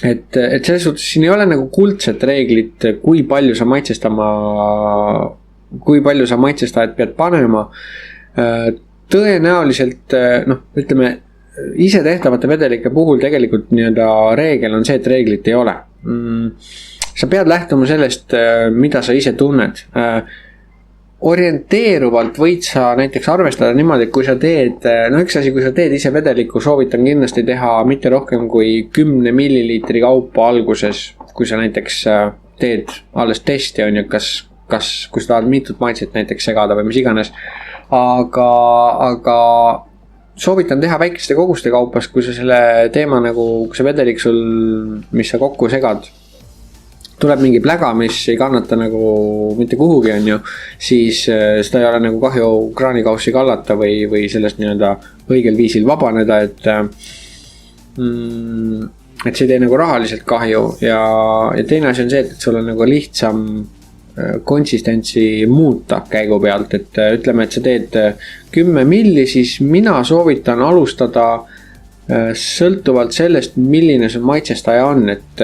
S1: et selles suhtes siin ei ole nagu kuldset reeglit, kui palju sa maitsestajat pead panema. Tõenäoliselt, noh, ütleme, ise tehtavate vedelike puhul tegelikult nii-öelda reegel on see, et reeglit ei ole. Sa pead lähtuma sellest, mida sa ise tunned. Orienteeruvalt võid sa näiteks arvestada niimoodi, et kui sa teed, üks asi, kui sa teed ise vedeliku, soovitan kindlasti teha mitte rohkem kui 10 milliliitri kaupa alguses, kui sa näiteks teed alles testi, on ju, kas kui sa tahad mitut maitset näiteks segada või mis iganes, aga soovitan teha väikeste koguste kaupas, kui sa selle teema nagu, kui see vedelik sul, mis sa kokku segad, tuleb mingi pläga, mis ei kannata nagu mitte kuhugi, on ju, siis seda ei ole nagu kahju kraanikaussi kallata või sellest nii-öelda õigel viisil vabaneda, et see ei tee nagu rahaliselt kahju ja teine asi on see, et sul on nagu lihtsam konsistentsi muuta käigu pealt, et ütleme, et sa teed 10 milli, siis mina soovitan alustada sõltuvalt sellest, milline see maitsestaja on, et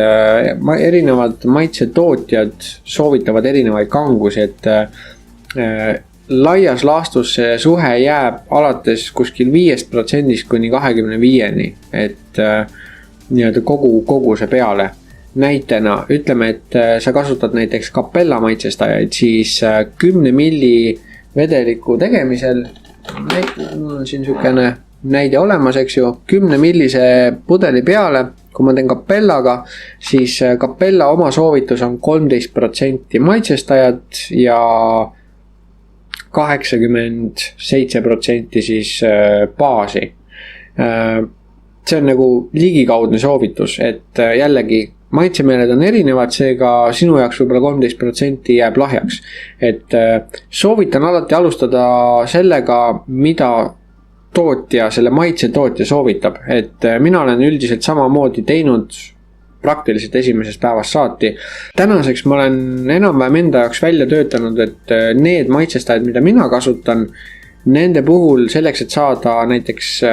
S1: erinevad maitsetootjad soovitavad erinevaid kangusi, et laias laastus see suhe jääb alates kuskil 5% kuni 25%-ni, et nii-öelda kogu see peale. Näitena ütleme, et sa kasutad näiteks Capella maitsestajaid, siis 10 milli vedeliku tegemisel, mul on siin sükene näide olemas, eks ju, 10 millise pudeli peale, kui ma teen Capellaga, siis Capella oma soovitus on 13% maitsestajat ja 87% siis baasi. See on nagu ligikaudne soovitus, et jällegi maitsemeeled on erinevad, seega sinu jaoks võib-olla 13% jääb lahjaks. Et soovitan alati alustada sellega, mida tootja, selle maitsetootja soovitab, et mina olen üldiselt samamoodi teinud praktiliselt esimesest päevast saati. Tänaseks ma olen enam-vähem enda jaoks välja töötanud, et need maitsestajad, mida mina kasutan, nende puhul selleks, et saada näiteks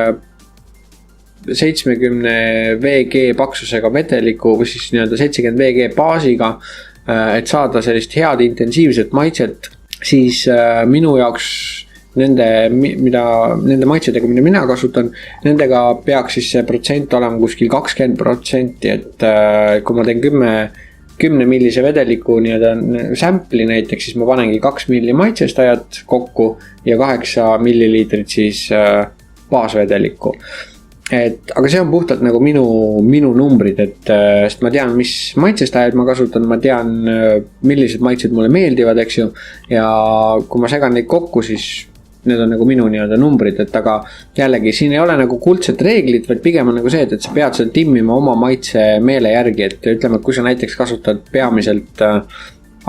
S1: 70 VG paksusega vedeliku või siis nii-öelda 70 VG baasiga, et saada sellist head intensiivset maitset, siis minu jaoks nende maitsedega, mida mina kasutan, nendega peaks siis see protsent olema kuskil 20%, et kui ma teen 10 millise vedeliku nii-öelda sample'i näiteks, siis ma panengi 2 milli maitsestajat kokku ja 8 milliliitrit siis baasvedelikku. Aga see on puhtalt nagu minu numbrid, et sest ma tean, mis maitsestajaid ma kasutan, ma tean, millised maitsed mulle meeldivad, eks ju, ja kui ma segan neid kokku, siis need on nagu minu nii-öelda numbrid, et aga jällegi siin ei ole nagu kuldset reeglit, vaid pigem on nagu see, et sa pead seda timmima oma maitse meele järgi, et ütleme, et kui sa näiteks kasutad peamiselt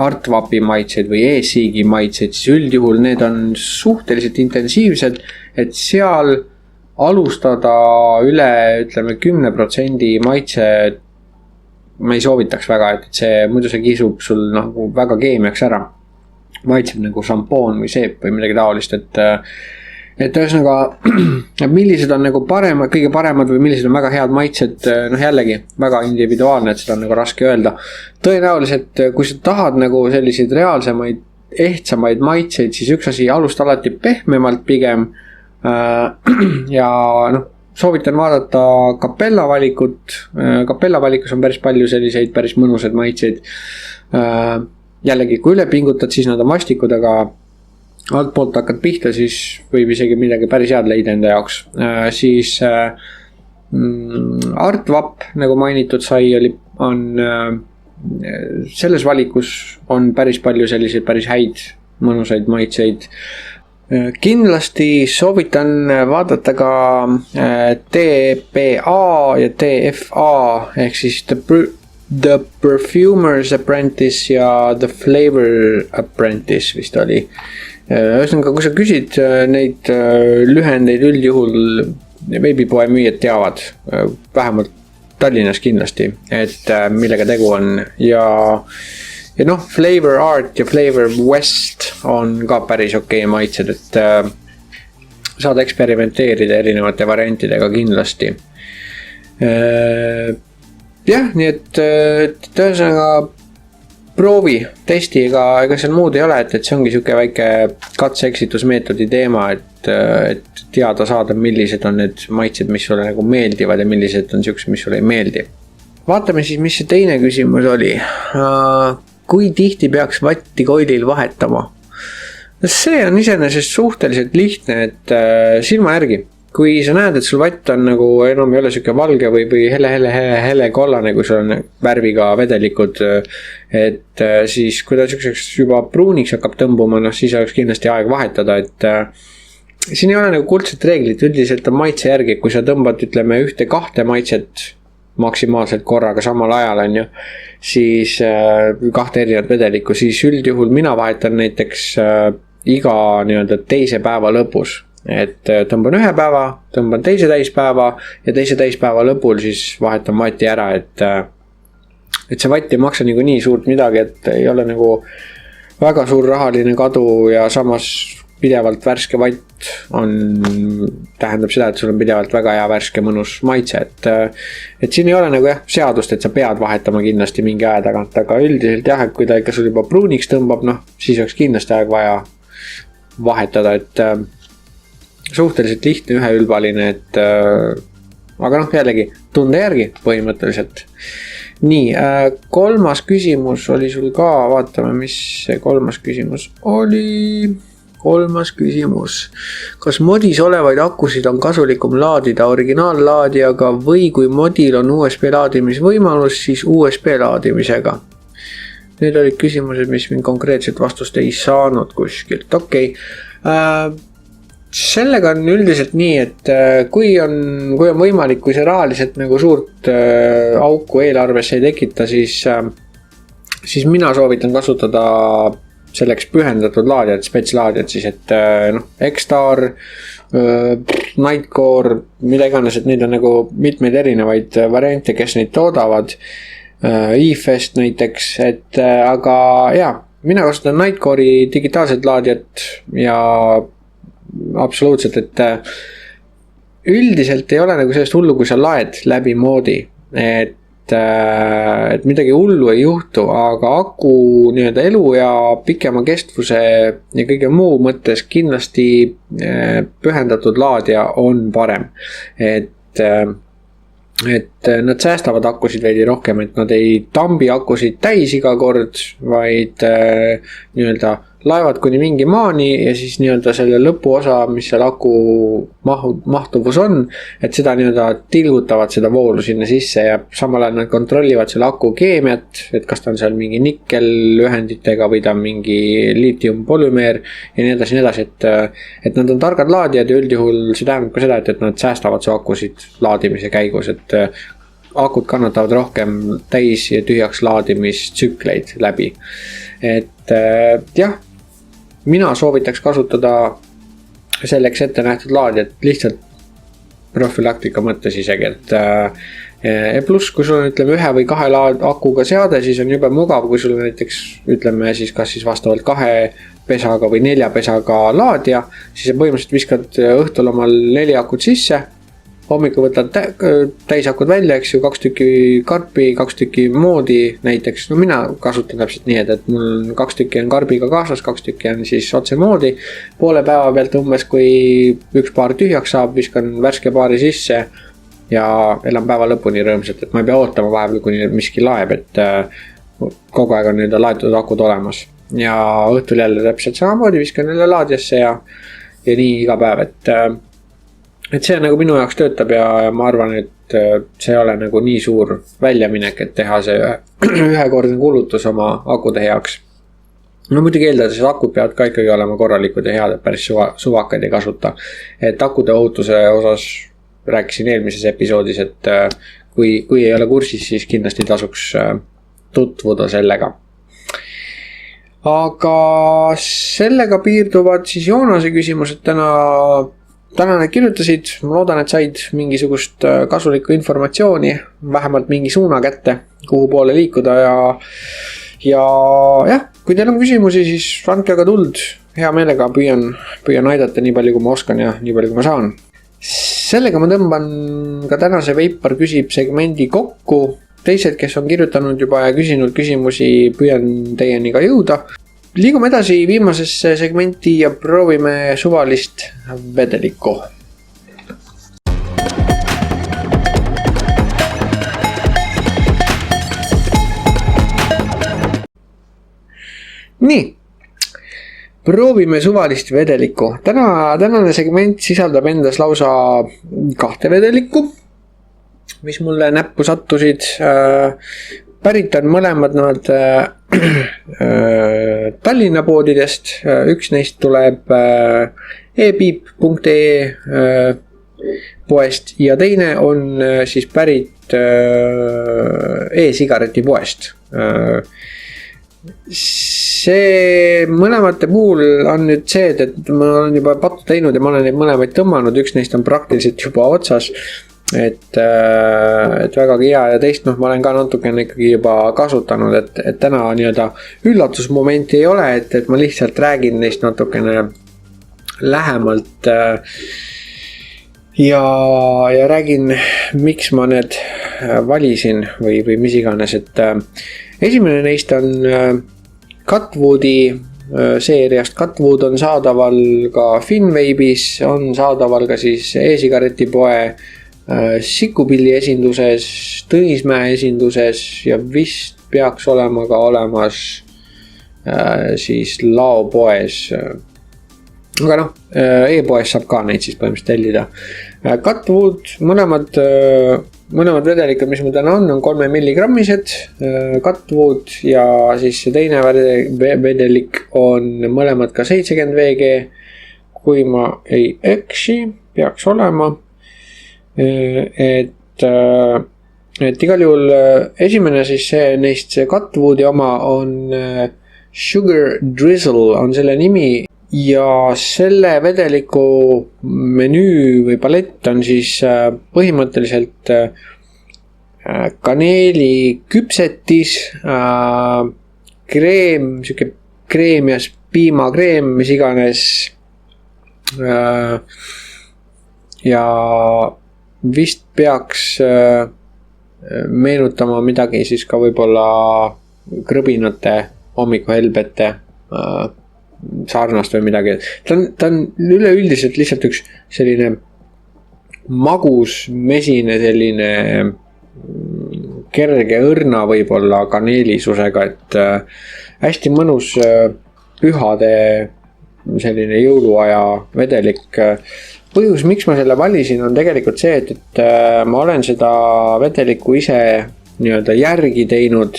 S1: Artvapi maitseid või E-siigi maitseid, siis üldjuhul need on suhteliselt intensiivsed, et seal alustada üle, ütleme, 10% maitse ma ei soovitaks väga, et muidu see kisub sul nagu väga keemiaks ära. Maitseb nagu šampoon või seep või midagi taolist, et ühesõnaga, millised on nagu kõige paremad või millised on väga head maitsed, jällegi väga individuaalne, et seda on nagu raske öelda. Tõenäoliselt, kui sa tahad nagu selliseid reaalsemaid, ehtsamaid maitseid, siis üks asi alusta alati pehmemalt pigem ja soovitan vaadata Capella valikut. Capella valikus on päris palju selliseid päris mõnusad maitseid. Jällegi, kui üle pingutad, siis nad on vastikud, aga altpoolt hakkad pihta, siis võib isegi midagi päris head leida enda jaoks. Siis Artvap, nagu mainitud sai, on selles valikus on päris palju selliseid päris häid mõnusaid maitseid. Kindlasti soovitan vaadata ka TPA ja TFA ehk siis The Perfumer's Apprentice ja The Flavor Apprentice vist oli. Ühesõnaga, kui sa küsid neid lühendeid üldjuhul veebipoe müüjad teavad, vähemalt Tallinnas kindlasti, et millega tegu on ja Flavor Art ja Flavor West on ka päris okei maitsed, et saad eksperimenteerida erinevate variantidega kindlasti. Jah, nii et ühesõnaga proovi, testi, ega seal muud ei ole, et see ongi siuke väike katse-eksitusmeetodi teema, et teada saada, millised on need maitsed, mis sulle nagu meeldivad ja millised on siuksed, mis sulle ei meeldi. Vaatame siis, mis see teine küsimus oli. Kui tihti peaks vatti koilil vahetama? See on iseenesest suhteliselt lihtne, et silma järgi. Kui sa näed, et sul vatt on nagu enam ei ole siuke valge või hele kollane, kui sul on värviga vedelikud, et siis kui ta siukseks juba pruuniks hakkab tõmbuma, siis oleks kindlasti aeg vahetada, et siin ei ole nagu kuldset reeglit, üldiselt on maitse järgi, kui sa tõmbad, ütleme, 1-2 maitset maksimaalselt korraga samal ajal on ju, siis 2 erinevat vedelikku, siis üldjuhul mina vahetan näiteks iga nii-öelda teise päeva lõpus. Et tõmban 1 päeva, tõmban teise täispäeva ja teise täispäeva lõpul siis vahetan vati ära, et see vatt ei maksa nagu nii suurt midagi, et ei ole nagu väga suur rahaline kadu ja samas pidevalt värske vatt tähendab seda, et sul on pidevalt väga hea värske mõnus maitse, et siin ei ole nagu seadust, et sa pead vahetama kindlasti mingi aja tagant, aga üldiselt et kui ta ikka sul juba pruuniks tõmbab, siis oleks kindlasti aeg vaja vahetada, et suhteliselt lihtne üheülbaline, et aga jällegi tunde järgi põhimõtteliselt. Nii, kolmas küsimus oli sul ka, vaatame, mis see kolmas küsimus oli. Kolmas küsimus. Kas modis olevaid akusid on kasulikum laadida originaallaadijaga või kui modil on USB laadimisvõimalus, siis USB laadimisega? Need olid küsimused, mis mind konkreetselt vastust ei saanud kuskilt. Okei. Sellega on üldiselt nii, et kui on võimalik, kui see rahaliselt nagu suurt auku eelarvesse ei tekita, siis mina soovitan kasutada selleks pühendatud laadijad, spetslaadijad siis, et X-Star, Nightcore, mida iganes, et neid on nagu mitmeid erinevaid variante, kes neid toodavad, E-Fest näiteks, et aga mina kasutan Nightcore'i digitaalset laadijat ja absoluutselt, et üldiselt ei ole nagu sellest hullu, kui sa laed läbi moodi, et midagi hullu ei juhtu, aga aku nii-öelda elu ja pikema kestvuse ja kõige muu mõttes kindlasti pühendatud laadija on parem, et nad säästavad akusid veidi rohkem, et nad ei tambi akusid täis iga kord, vaid nii-öelda laevad kuni mingi maani ja siis nii-öelda selle lõpuosa, mis seal aku mahtuvus on, et seda nii-öelda tilgutavad seda voolu sinna sisse ja samal ajal nad kontrollivad selle aku keemiat, et kas ta on seal mingi nikkel ühenditega või ta on mingi liitiumpolümeer ja nii edasi, et nad on targad laadijad ja üldjuhul see tähendab ka seda, et nad säästavad su akusid laadimise käigus, et akud kannatavad rohkem täis ja tühjaks laadimistsükleid läbi, et mina soovitaks kasutada selleks ette nähtud laadijat lihtsalt profülaktika mõttes isegi, et pluss, kui sul on ütleme 1 või 2 akuga seade, siis on jube mugav, kui sul näiteks ütleme siis kas siis vastavalt 2 pesaga või 4 pesaga laadija, siis põhimõtteliselt viskad õhtul omal 4 akut sisse, hommikul võtad täisakud välja, eks ju, 2 tükki karpi, 2 tükki moodi näiteks, mina kasutan täpselt nii, et mul 2 tükki on karbiga kaasas, 2 tükki on siis otse moodi, poole päeva pealt umbes, kui 1 paar tühjaks saab, viskan värske paari sisse ja elan päeva lõpuni rõõmsalt, et ma ei pea ootama vahepeal, kuni miski laeb, et kogu aeg on nüüd laetud akud olemas ja õhtul jälle täpselt samamoodi viskan jälle laadijasse ja nii iga päev, et see nagu minu jaoks töötab ja ma arvan, et see ei ole nagu nii suur väljaminek, et teha see ühekordne kulutus oma akude heaks. No muidugi eeldades, et akud peavad ka ikkagi olema korralikud ja head, et päris suvakaid ei kasuta. Et akude ohutuse osas rääkisin eelmises episoodis, et kui ei ole kursis, siis kindlasti tasuks tutvuda sellega. Aga sellega piirduvad siis Joonase küsimused täna need kirjutasid, ma loodan, et said mingisugust kasulikku informatsiooni, vähemalt mingi suuna kätte, kuhu poole liikuda ja kui teil on küsimusi, siis andke aga tuld, hea meelega püüan aidata nii palju, kui ma oskan ja nii palju, kui ma saan. Sellega ma tõmban ka tänase Veipar küsib segmendi kokku. teised, kes on kirjutanud juba ja küsinud küsimusi, püüan teieni ka jõuda. Liigume edasi viimasesse segmenti ja proovime suvalist vedelikku. Nii, proovime suvalist vedelikku. Tänane segment sisaldab endas lausa 2 vedelikku, mis mulle näppu sattusid. Pärit on mõlemad nad Tallinna poodidest. Üks neist tuleb epiip.ee poest ja teine on siis pärit e-sigareti poest. See mõlemate puhul on nüüd see, et ma olen juba pattu teinud ja ma olen neid mõlemaid tõmmanud, üks neist on praktiliselt juba otsas, et vägagi hea ja teist ma olen ka natukene ikkagi juba kasutanud, et täna nii-öelda üllatusmomenti ei ole, et ma lihtsalt räägin neist natukene lähemalt ja räägin, miks ma need valisin või mis iganes, et esimene neist on Cutwoodi seeriast. Cutwood on saadaval ka Finvape'is, on saadaval ka siis e-sigareti poe Sikupilli esinduses, Tõnismäe esinduses ja vist peaks olema ka olemas siis Lao poes. Aga e-poes saab ka neid siis põhimõtteliselt tellida. Cutwood, mõlemad vedelikud, mis mul täna on 3 milligrammised Cutwood ja siis see teine vedelik on mõlemad ka 70 VG, kui ma ei eksi, peaks olema. Et igal juhul esimene siis neist see Cutwoodi oma on Sugar Drizzle on selle nimi. Ja selle vedeliku menüü või palett on siis põhimõtteliselt kaneeli küpsetis, kreem, siuke kreem ja piimakreem, mis iganes. Ja vist peaks meenutama midagi siis ka võib-olla krõbinate hommikuhelbete sarnast või midagi. Ta on üleüldiselt lihtsalt üks selline magus, mesine, selline kerge õrna võib-olla kaneelisusega, et hästi mõnus pühade selline jõuluaja vedelik. Põhjus, miks ma selle valisin, on tegelikult see, et ma olen seda vedelikku ise nii-öelda järgi teinud,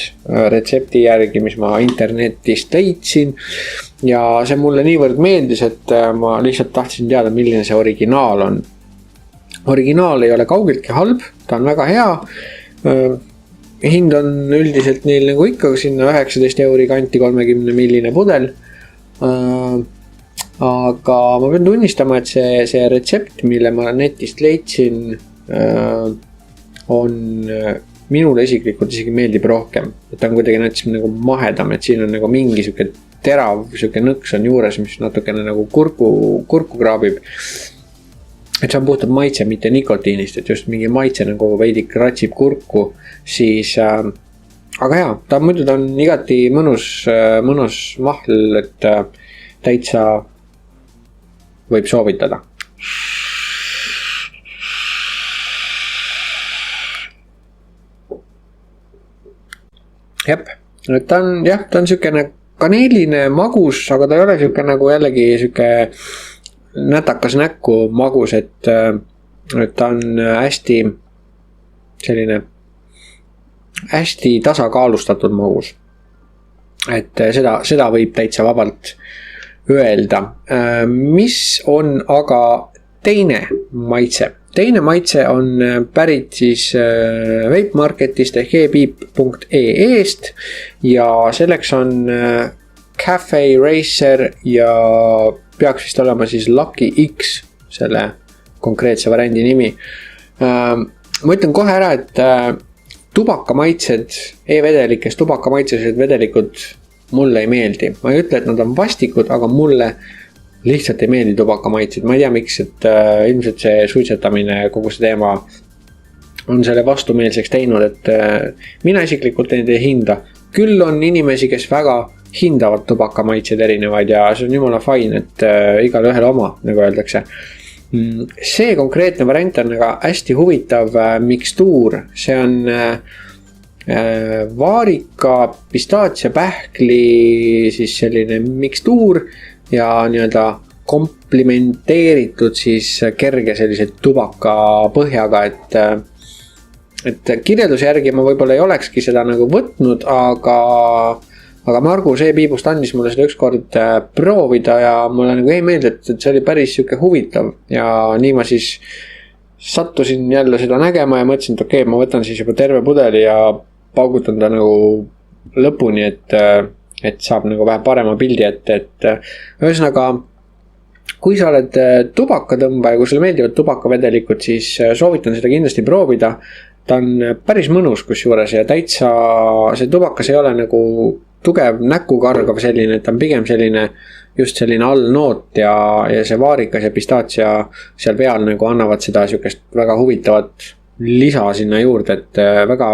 S1: retsepti järgi, mis ma internetist leidsin ja see mulle niivõrd meeldis, et ma lihtsalt tahtsin teada, milline see originaal on. Originaal ei ole kaugeltki halb, ta on väga hea. Hind on üldiselt neil nagu ikka sinna 19 € kanti 30 milline pudel. Aga ma pean tunnistama, et see retsept, mille ma netist leidsin, on minule isiklikult isegi meeldib rohkem, et ta on kuidagi näiteks nagu mahedam, et siin on nagu mingi siuke terav, siuke nõks on juures, mis natukene nagu kurku kraabib. Et see on puhtalt maitse, mitte nikotiinist, et just mingi maitse nagu veidi kratsib kurku, siis aga hea, ta muidu ta on igati mõnus mahl, et täitsa võib soovitada. Jep, ta on siukene kaneeline magus, aga ta ei ole siuke nagu jällegi siuke nätakas näkku magus, et ta on hästi selline hästi tasakaalustatud magus. Et seda võib täitsa vabalt öelda. Mis on aga teine maitse? Teine maitse on pärit siis Vape Marketist ehk epiip.ee-st ja selleks on Cafe Racer ja peaks vist olema siis Lucky X selle konkreetse variandi nimi. Ma ütlen kohe ära, et tubakamaitsed, e-vedelikes tubakamaitselised vedelikud mulle ei meeldi. Ma ei ütle, et nad on vastikud, aga mulle lihtsalt ei meeldi tubakamaitsid. Ma ei tea miks, et ilmselt see suitsetamine, kogu see teema on selle vastumeelseks teinud, et mina isiklikult neid ei hinda. Küll on inimesi, kes väga hindavad tubakamaitseid erinevaid ja see on jumala fine, et igal ühel oma, nagu öeldakse. See konkreetne variant on aga hästi huvitav mikstuur, see on vaarika, pistaatsia, pähkli siis selline mikstuur ja nii-öelda komplimenteeritud siis kerge sellise tubaka põhjaga, et kirjelduse järgi ma võib-olla ei olekski seda nagu võtnud, aga Margu piibust andis mulle seda ükskord proovida ja mulle nagu ei meeldi, et see oli päris siuke huvitav ja nii ma siis sattusin jälle seda nägema ja mõtlesin, et okei, ma võtan siis juba terve pudeli ja paugutan ta nagu lõpuni, et saab nagu vähe parema pildi, et ühesõnaga, kui sa oled tubakatõmba ja kui sulle meeldivad tubakavedelikud, siis soovitan seda kindlasti proovida. Ta on päris mõnus kusjuures ja täitsa see tubakas ei ole nagu tugev näkukargav selline, et ta on pigem selline just selline allnoot ja see vaarikas ja pistaatsia seal peal nagu annavad seda siukest väga huvitavat lisa sinna juurde, et väga,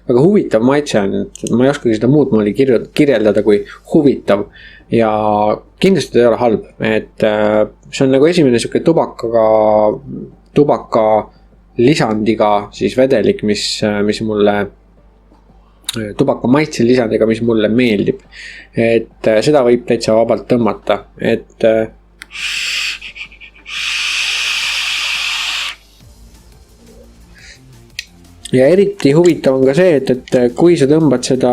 S1: väga huvitav maitse on, et ma ei oskagi seda muud moodi kirjeldada kui huvitav ja kindlasti ta ei ole halb, et see on nagu esimene siuke tubaka lisandiga siis vedelik, mis mulle tubaka maitse lisandiga, mis mulle meeldib, et seda võib täitsa vabalt tõmmata, et ja eriti huvitav on ka see, et kui sa tõmbad seda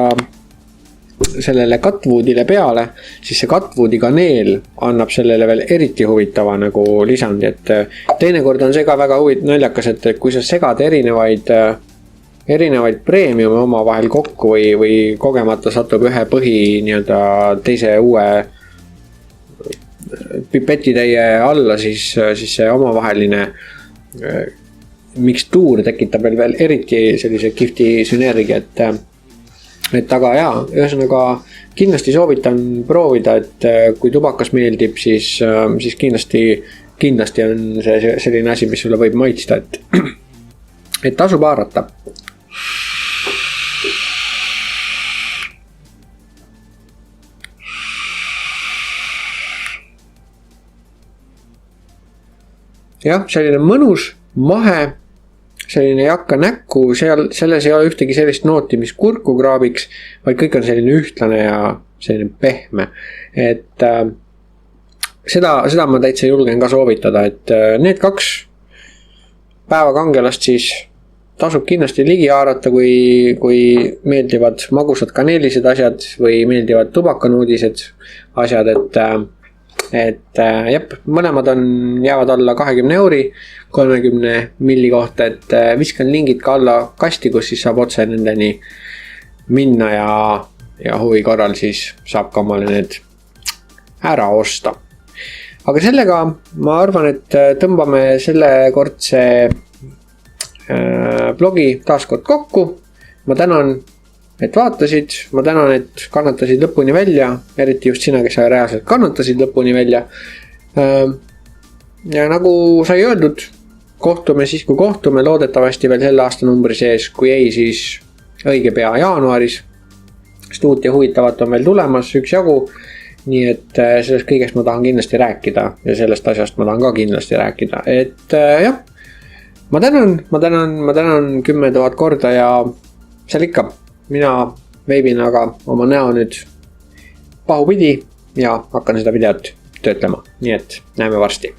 S1: sellele katwoodile peale, siis see katwoodi kaneel annab sellele veel eriti huvitava nagu lisandi, et teinekord on see ka väga naljakas, et kui sa segad erinevaid premiumi oma vahel kokku või kogemata satub ühe põhi nii-öelda teise uue pipetitäie alla, siis see omavaheline mikstuur tekitab veel eriti sellise kihvti sünergia, et aga jaa, ühesõnaga kindlasti soovitan proovida, et kui tubakas meeldib, siis kindlasti on see selline asi, mis sulle võib maitsta, et tasub haarata. Jah, selline mõnus, mahe, selline ei hakka näkku, selles ei ole ühtegi sellist nooti, mis kurku kraabiks, vaid kõik on selline ühtlane ja selline pehme. Et seda ma täitsa julgen ka soovitada, et need 2 päevakangelast siis tasub kindlasti ligi haarata, kui meeldivad magusad kaneelised asjad või meeldivad tubakanuudised asjad, et mõlemad jäävad alla 20 euri 30 milli kohta, et viskan lingid ka alla kasti, kus siis saab otse nendeni minna ja huvi korral siis saab ka omale need ära osta. Aga sellega ma arvan, et tõmbame sellekordse blogi taaskord kokku. Ma tänan, et vaatasid, ma tänan, et kannatasid lõpuni välja, eriti just sina, kes sa reaalselt kannatasid lõpuni välja. Ja nagu sai öeldud, kohtume siis, kui kohtume, loodetavasti veel selle aastanumbri sees, kui ei, siis õige pea jaanuaris. Sest uut ja huvitavat on veel tulemas üksjagu, nii et sellest kõigest ma tahan kindlasti rääkida ja sellest asjast ma tahan ka kindlasti rääkida, et jah, ma tänan 10 000 korda ja seal ikka, mina veebin aga oma näo nüüd pahupidi ja hakkan seda videot töötlema, nii et näeme varsti.